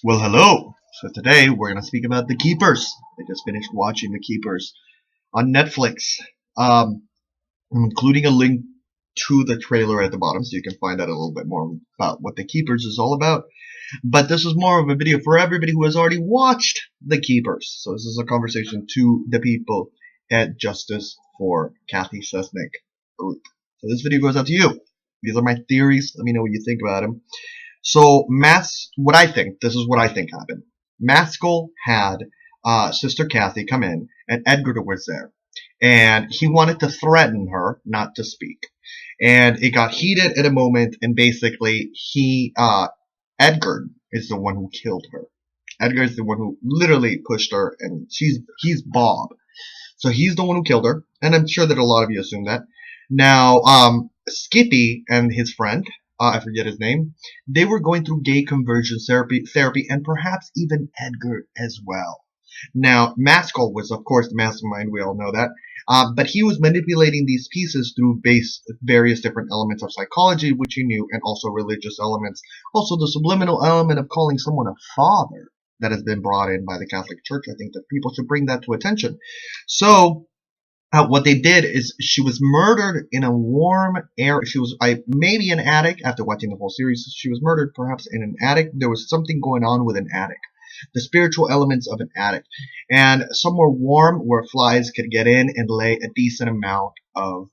Well, hello. So today we're going to speak about The Keepers. I just finished watching The Keepers on Netflix. I'm including a link to the trailer at the bottom so you can find out a little bit more about what The Keepers is all about. But this is more of a video for everybody who has already watched The Keepers. So this is a conversation to the people at Justice for Kathy Sesnick group. So this video goes out to you. These are my theories. Let me know what you think about them. So this is what I think happened. Maskell had Sister Kathy come in, and Edgar was there. And he wanted to threaten her not to speak. And it got heated at a moment, and basically Edgar is the one who killed her. Edgar is the one who literally pushed her, and he's Bob. So he's the one who killed her, and I'm sure that a lot of you assume that. Now, Skippy and his friend, I forget his name, they were going through gay conversion therapy, and perhaps even Edgar as well. Now, Maskell was, of course, the mastermind. We all know that. But he was manipulating these pieces through various different elements of psychology, which he knew, and also religious elements. Also, the subliminal element of calling someone a father that has been brought in by the Catholic Church. I think that people should bring that to attention. So, what they did is she was murdered in a warm area. She was maybe an attic. After watching the whole series, she was murdered perhaps in an attic. There was something going on with an attic. The spiritual elements of an attic. And somewhere warm where flies could get in and lay a decent amount of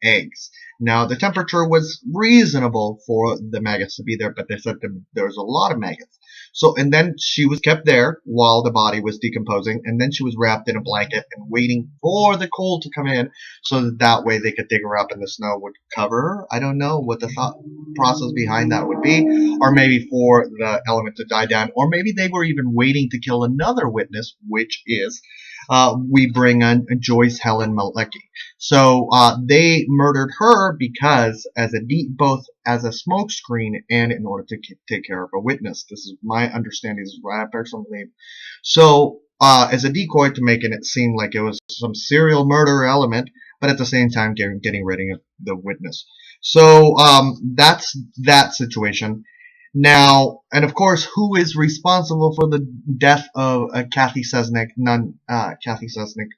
eggs. Now, the temperature was reasonable for the maggots to be there, but they said there was a lot of maggots. So, and then she was kept there while the body was decomposing, and then she was wrapped in a blanket and waiting for the cold to come in so that way they could dig her up and the snow would cover her. I don't know what the thought process behind that would be, or maybe for the element to die down, or maybe they were even waiting to kill another witness, which is we bring on Joyce Helen Malecki. So they murdered her because both as a smokescreen and in order to take care of a witness. This is my understanding. This is what I personally believe. So as a decoy to making it seem like it was some serial murder element, but at the same time getting rid of the witness. So that's that situation. Now, and of course, who is responsible for the death of Kathy Sesnick? Kathy Sesnick.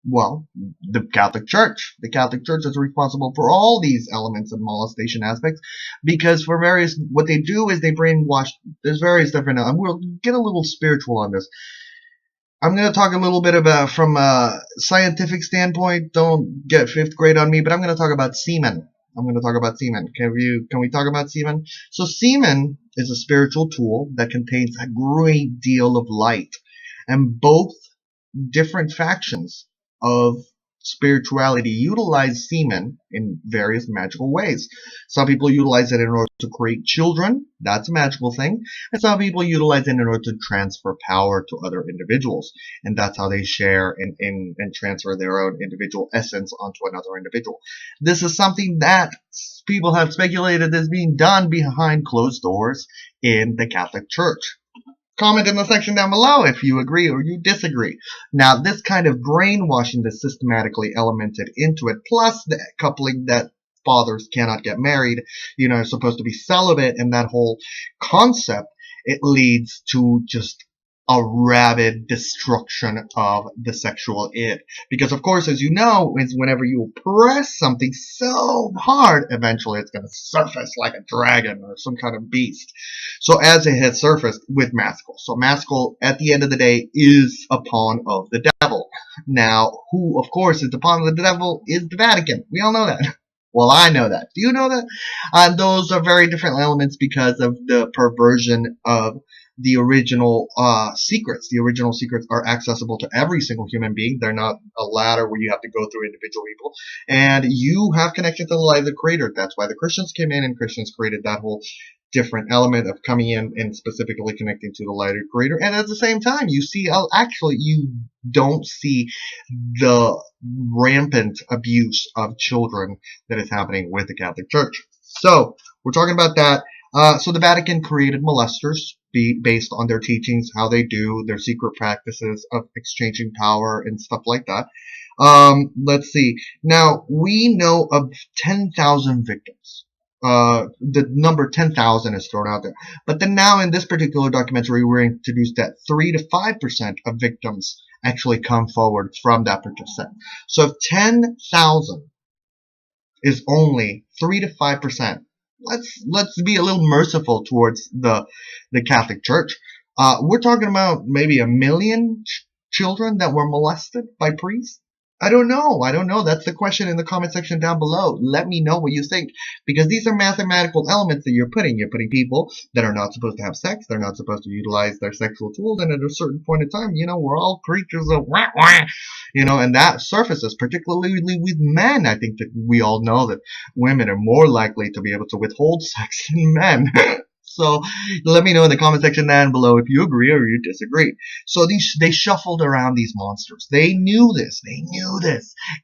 Well, the Catholic Church. The Catholic Church is responsible for all these elements and molestation aspects, because what they do is they brainwash. There's various different. And we'll get a little spiritual on this. I'm going to talk a little bit about from a scientific standpoint. Don't get fifth grade on me, but I'm going to talk about semen. I'm going to talk about semen. Can we talk about semen? So semen is a spiritual tool that contains a great deal of light, and both different factions of spirituality utilize semen in various magical ways. Some people utilize it in order to create children. That's a magical thing. And some people utilize it in order to transfer power to other individuals. And that's how they share and transfer their own individual essence onto another individual. This is something that people have speculated is being done behind closed doors in the Catholic Church. Comment in the section down below if you agree or you disagree. Now, this kind of brainwashing that's systematically elemented into it, plus the coupling that fathers cannot get married, are supposed to be celibate, and that whole concept, it leads to just a rabid destruction of the sexual id. Because, of course, as you know, is whenever you press something so hard, eventually it's going to surface like a dragon or some kind of beast. So as it has surfaced with Maskell. So Maskell, at the end of the day, is a pawn of the devil. Now, who, of course, is the pawn of the devil is the Vatican. We all know that. Well, I know that. Do you know that? Those are very different elements because of the perversion of the original secrets. The original secrets are accessible to every single human being. They're not a ladder where you have to go through individual people. And you have connection to the light of the Creator. That's why the Christians came in, and Christians created that whole different element of coming in and specifically connecting to the light of the Creator. And at the same time, you see, actually, you don't see the rampant abuse of children that is happening with the Catholic Church. So, we're talking about that. So the Vatican created molesters based on their teachings, how they do their secret practices of exchanging power and stuff like that. Let's see. Now, we know of 10,000 victims the number 10,000 is thrown out there. But then now in this particular documentary, we're introduced that 3 to 5% of victims actually come forward from that particular. So if 10,000 is only 3 to 5%, let's be a little merciful towards the Catholic Church. We're talking about maybe 1 million children that were molested by priests. I don't know. That's the question in the comment section down below. Let me know what you think, because these are mathematical elements that you're putting. You're putting people that are not supposed to have sex. They're not supposed to utilize their sexual tools. And at a certain point in time, we're all creatures of wah, wah, and that surfaces, particularly with men. I think that we all know that women are more likely to be able to withhold sex than men. So let me know in the comment section down below if you agree or you disagree. So they shuffled around these monsters. They knew this.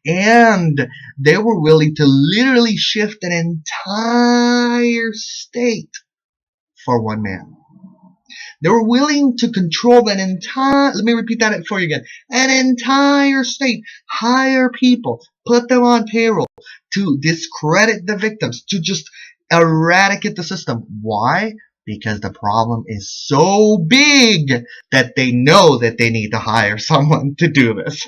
And they were willing to literally shift an entire state for one man. They were willing to control an entire, let me repeat that for you again, an entire state, hire people, put them on payroll to discredit the victims, to just eradicate the system. Why? Because the problem is so big that they know that they need to hire someone to do this.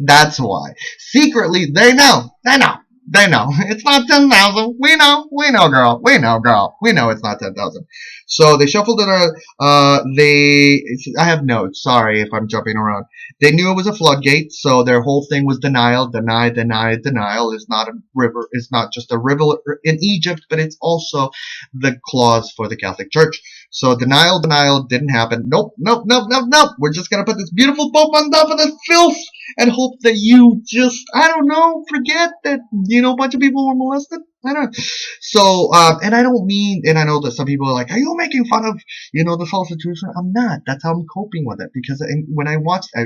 That's why. Secretly, they know. It's not 10,000. We know, girl. We know it's not 10,000. So they shuffled it around. I have notes. Sorry if I'm jumping around. They knew it was a floodgate, so their whole thing was denial. Denial is not a river. It's not just a river in Egypt, but it's also the clause for the Catholic Church. So denial didn't happen. Nope. We're just gonna put this beautiful Pope on top of this filth and hope that you just, I don't know, forget that, a bunch of people were molested. I don't know. So, and I don't mean, and I know that some people are like, are you making fun of, this whole situation? I'm not. That's how I'm coping with it. Because when I watched, I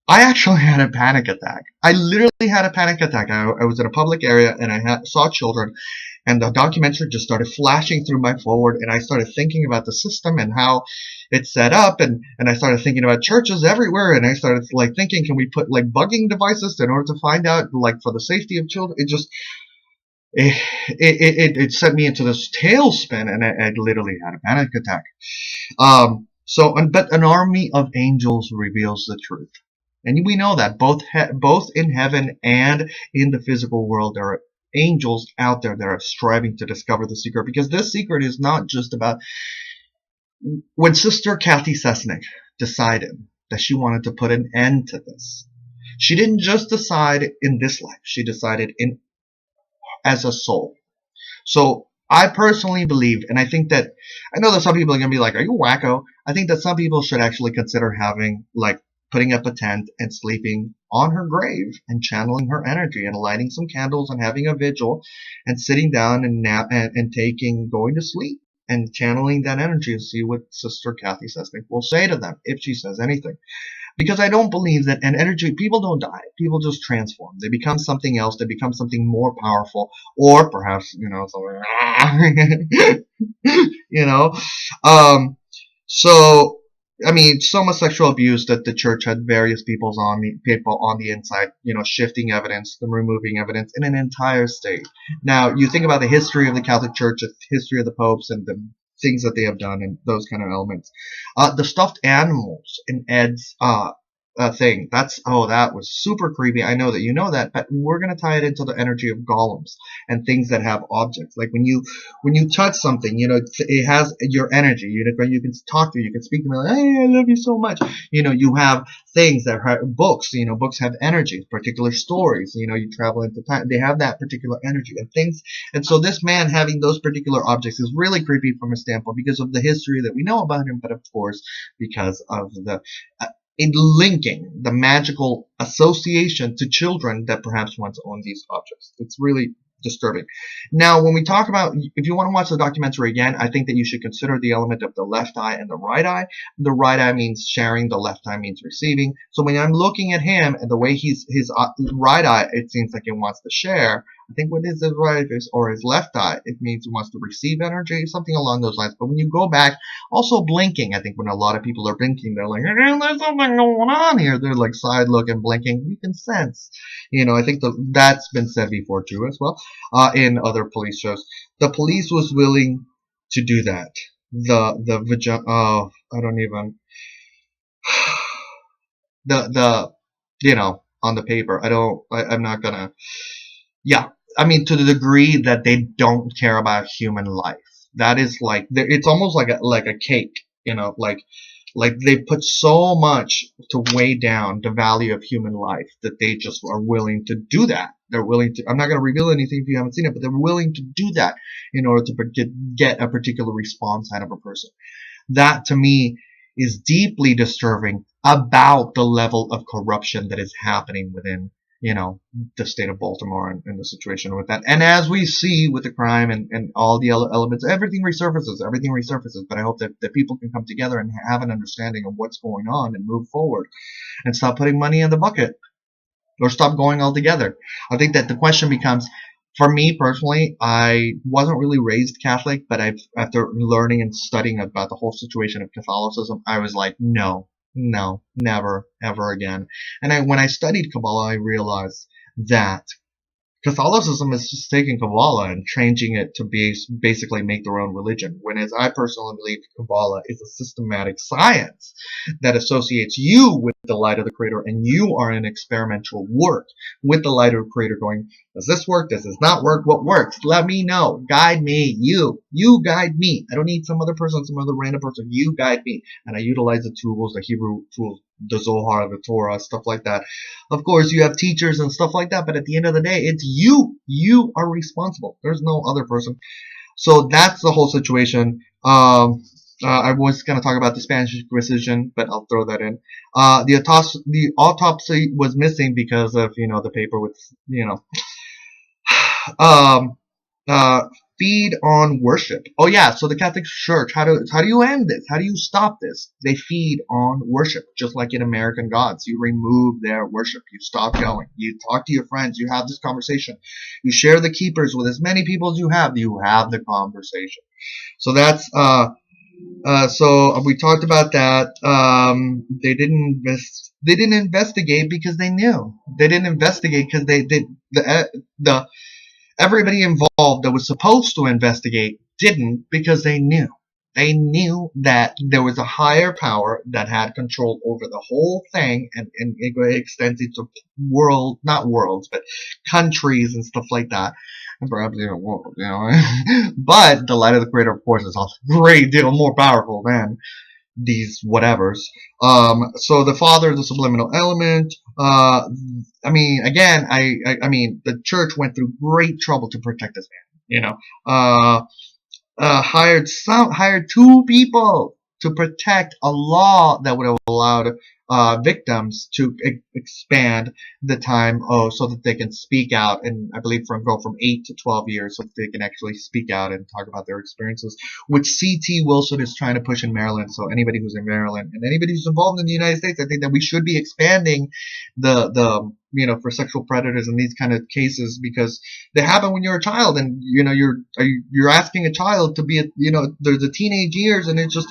actually had a panic attack. I literally had a panic attack. I was in a public area and I saw children, and the documentary just started flashing through my forward, and I started thinking about the system and how it's set up, and I started thinking about churches everywhere, and I started thinking, can we put bugging devices in order to find out for the safety of children? It just it sent me into this tailspin, and I literally had a panic attack. But an army of angels reveals the truth. And we know that both in heaven and in the physical world, there are angels out there that are striving to discover the secret. Because this secret is not just about, when Sister Kathy Sesnick decided that she wanted to put an end to this, she didn't just decide in this life. She decided as a soul. So I personally believe, and I think that, I know that some people are going to be like, are you wacko? I think that some people should actually consider having, putting up a tent and sleeping on her grave and channeling her energy and lighting some candles and having a vigil and sitting down and going to sleep and channeling that energy to see what Sister Kathy Sesnick will say to them, if she says anything. Because I don't believe that an energy, people don't die. People just transform. They become something else. They become something more powerful, or perhaps, something, so, so much sexual abuse that the church had various people on the inside, shifting evidence, them removing evidence in an entire state. Now, you think about the history of the Catholic Church, the history of the popes, and the things that they have done, and those kind of elements. The stuffed animals in Ed's thing, that was super creepy. I know that you know that, but we're going to tie it into the energy of golems and things that have objects. Like when you touch something, it has your energy. You can talk to, you can speak to me like, hey, I love you so much. You have things that have books. Books have energy, particular stories. You travel into time, they have that particular energy and things. And so this man having those particular objects is really creepy from a standpoint because of the history that we know about him, but of course because of the in linking the magical association to children that perhaps once owned these objects. It's really disturbing. Now, when we talk about, if you want to watch the documentary again, I think that you should consider the element of the left eye and the right eye. The right eye means sharing, the left eye means receiving. So when I'm looking at him and the way his right eye, it seems like it wants to share, I think with his right or his left eye, it means he wants to receive energy, something along those lines. But when you go back, also blinking, I think when a lot of people are blinking, they're like, hey, there's something going on here. They're like side looking, blinking. You can sense. I think that's been said before too as well, in other police shows. The police was willing to do that. I don't even, on the paper. I'm not gonna, yeah. I mean, to the degree that they don't care about human life. That is like, it's almost like a cake, like they put so much to weigh down the value of human life that they just are willing to do that. They're willing to, I'm not going to reveal anything if you haven't seen it, but they're willing to do that in order to get a particular response out of a person. That to me is deeply disturbing about the level of corruption that is happening within, the state of Baltimore and the situation with that. And as we see with the crime and all the elements, everything resurfaces. But I hope that people can come together and have an understanding of what's going on and move forward and stop putting money in the bucket or stop going altogether. I think that the question becomes, for me personally, I wasn't really raised Catholic, but after learning and studying about the whole situation of Catholicism, I was like, no, never, ever again. And when I studied Kabbalah, I realized that Catholicism is just taking Kabbalah and changing it to basically make their own religion. Whereas I personally believe Kabbalah is a systematic science that associates you with the light of the Creator, and you are an experimental work with the light of the Creator going, does this work? Does this not work? What works? Let me know. Guide me. You guide me. I don't need some other person, some other random person. You guide me. And I utilize the tools, the Hebrew tools, the Zohar, the Torah, stuff like that. Of course, you have teachers and stuff like that, but at the end of the day, it's you. You are responsible. There's no other person. So that's the whole situation. I was going to talk about the Spanish Inquisition, but I'll throw that in. The autopsy was missing because of, the paper with, feed on worship. Oh yeah, so the Catholic Church, how do you end this? How do you stop this? They feed on worship, just like in American Gods. You remove their worship. You stop going. You talk to your friends. You have this conversation. You share the keepers with as many people as you have. You have the conversation. So that's so we talked about that. They didn't investigate because they knew. They didn't investigate because everybody involved that was supposed to investigate didn't, because they knew. They knew that there was a higher power that had control over the whole thing, and it extends into not worlds, but countries and stuff like that. And perhaps even a world, But the light of the Creator, of course, is a great deal more powerful than these whatevers. So the Father, the subliminal element. I mean, again, I mean, the church went through great trouble to protect this man. Hired two people to protect a law that would have allowed victims to expand the time so that they can speak out, and I believe go from 8 to 12 years so that they can actually speak out and talk about their experiences, which C.T. Wilson is trying to push in Maryland. So anybody who's in Maryland and anybody who's involved in the United States, I think that we should be expanding the for sexual predators and these kind of cases, because they happen when you're a child, and you're asking a child to be there's the teenage years, and it's just,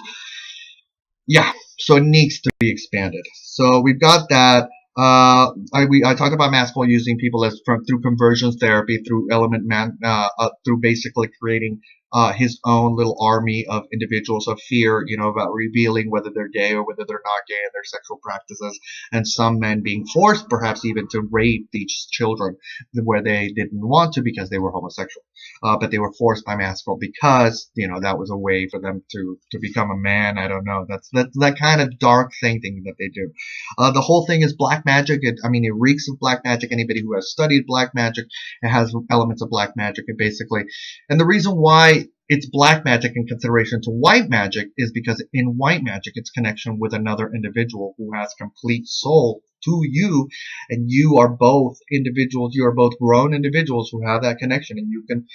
yeah, so it needs to be expanded. So we've got that. I talked about Maskell using people through conversions therapy, through through basically creating his own little army of individuals of fear, about revealing whether they're gay or whether they're not gay in their sexual practices, and some men being forced perhaps even to rape these children where they didn't want to because they were homosexual, but they were forced by Maskell because that was a way for them to become a man. I don't know. That's that kind of dark thing that they do. The whole thing is black magic. It reeks of black magic. Anybody who has studied black magic, it has elements of black magic. And the reason why it's black magic in consideration to white magic is because in white magic, it's connection with another individual who has complete soul to you, and you are both individuals, you are both grown individuals who have that connection, and you can,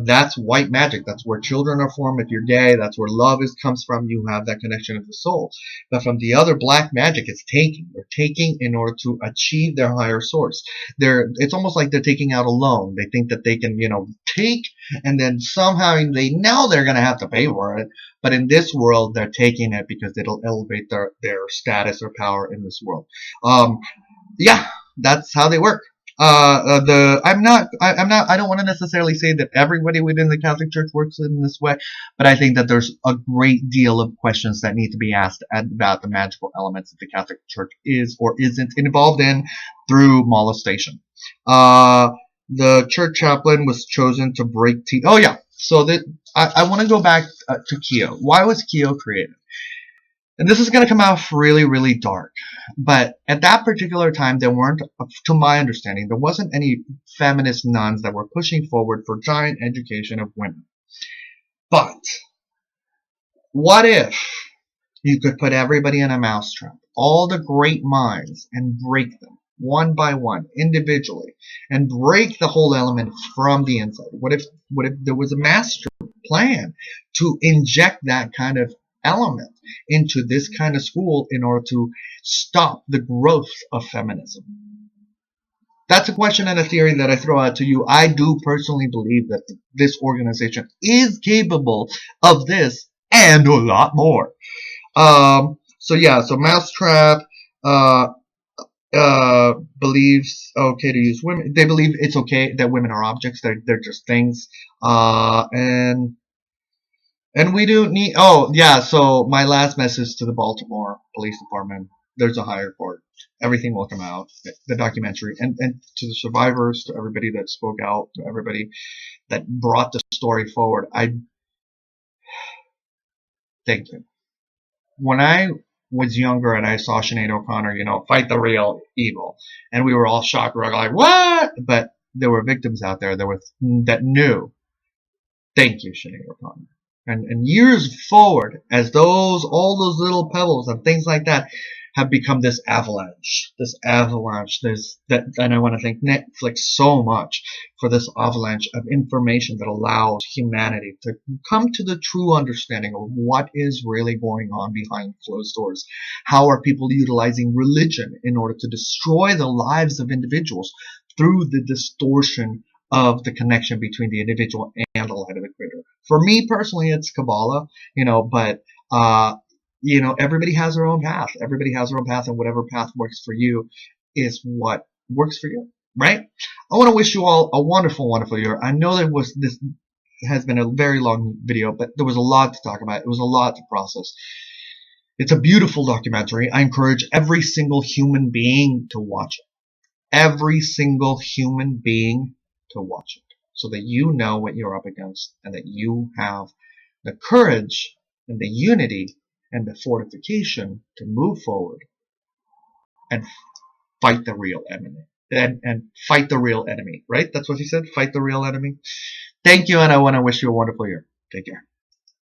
that's white magic. That's where children are formed. If you're gay, that's where love comes from. You have that connection of the soul. But from the other, black magic, it's taking. They're taking in order to achieve their higher source. It's almost like they're taking out a loan. They think that they can, take, and then somehow they know they're going to have to pay for it. But in this world, they're taking it because it'll elevate their status or power in this world. Yeah, that's how they work. I don't want to necessarily say that everybody within the Catholic Church works in this way, but I think that there's a great deal of questions that need to be asked about the magical elements that the Catholic Church is or isn't involved in through molestation. The church chaplain was chosen to break teeth. Oh yeah, so I want to go back to Kyo. Why was Kyo created? And this is going to come out really, really dark. But at that particular time, there weren't, to my understanding, there wasn't any feminist nuns that were pushing forward for giant education of women. But what if you could put everybody in a mousetrap, all the great minds, and break them one by one, individually, and break the whole element from the inside? What if there was a master plan to inject that kind of element into this kind of school in order to stop the growth of feminism? That's a question and a theory that I throw out to you. I do personally believe that this organization is capable of this and a lot more. So Mousetrap believes okay to use women. They believe it's okay that women are objects. They're just things. And we do need, so my last message to the Baltimore Police Department, there's a higher court. Everything will come out, the documentary, and to the survivors, to everybody that spoke out, to everybody that brought the story forward, I thank you. When I was younger and I saw Sinead O'Connor, fight the real evil, and we were all shocked, we were like, what? But there were victims out there that knew. Thank you, Sinead O'Connor. And years forward, as all those little pebbles and things like that have become this avalanche, and I want to thank Netflix so much for this avalanche of information that allows humanity to come to the true understanding of what is really going on behind closed doors. How are people utilizing religion in order to destroy the lives of individuals through the distortion of the connection between the individual and the light of the Creator? For me personally, it's Kabbalah, but everybody has their own path. Everybody has their own path, and whatever path works for you is what works for you, right? I want to wish you all a wonderful, wonderful year. I know this has been a very long video, but there was a lot to talk about. It was a lot to process. It's a beautiful documentary. I encourage every single human being to watch it. Every single human being to watch it, so that you know what you're up against, and that you have the courage and the unity and the fortification to move forward and fight the real enemy. And fight the real enemy, right? That's what he said. Fight the real enemy. Thank you, and I want to wish you a wonderful year. Take care.